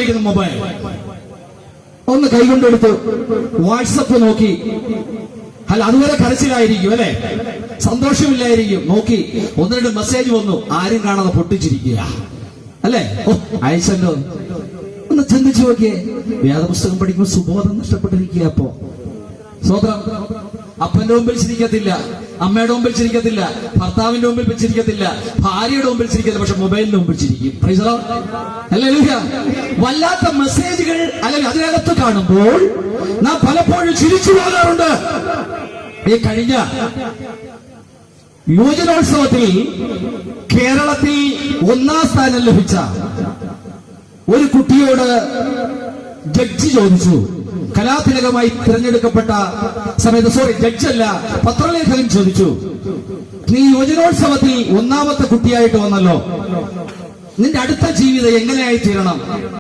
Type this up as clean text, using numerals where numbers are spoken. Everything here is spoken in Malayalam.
കയ്യിലിരിക്കുന്ന മൊബൈൽ ഒന്ന് കൈകൊണ്ടെടുത്ത് വാട്സപ്പ് നോക്കി. അല്ല, അതുവരെ കരച്ചിലായിരിക്കും അല്ലെ, സന്തോഷമില്ലായിരിക്കും. നോക്കി 1-2 മെസ്സേജ് വന്നു, ആരും കാണാതെ പൊട്ടിച്ചിരിക്കുക അല്ലെ. അയച്ചല്ലോ. ഒന്ന് ചിന്തിച്ചു നോക്കിയേ. വേദപുസ്തകം പഠിക്കുമ്പോൾ സുബോധം നഷ്ടപ്പെട്ടിരിക്കുക. അപ്പോ സ്വതന്ത്രം അപ്പന്റെ മുമ്പിൽ ചിരിക്കത്തില്ല, അമ്മയുടെ മുമ്പിൽ ചിരിക്കത്തില്ല, ഭർത്താവിന്റെ മുമ്പിൽ ചിരിക്കത്തില്ല, ഭാര്യയുടെ മുമ്പിൽ ചിരിക്കത്തില്ല, പക്ഷെ മൊബൈലിന്റെ മുമ്പിൽ ചിരിക്കും. ഹല്ലേലൂയ. വല്ലാത്ത മെസ്സേജുകൾ അല്ലെങ്കിൽ അതിനകത്ത് കാണുമ്പോൾ നാം പലപ്പോഴും ചിരിച്ചു പോകാറുണ്ട്. ഈ കഴിഞ്ഞ യുവജനോത്സവത്തിൽ കേരളത്തിൽ 1ാം സ്ഥാനം ലഭിച്ച ഒരു കുട്ടിയോട് ജഡ്ജി ചോദിച്ചു, കലാതിലകമായി തിരഞ്ഞെടുക്കപ്പെട്ട സമയത്ത്, ജഡ്ജല്ല, പത്രലേഖകൻ ചോദിച്ചു, നീ യുവജനോത്സവത്തിൽ 1ാമത്തെ കുട്ടിയായിട്ട് വന്നല്ലോ, നിന്റെ അടുത്ത ജീവിതം എങ്ങനെയായി തീരണം?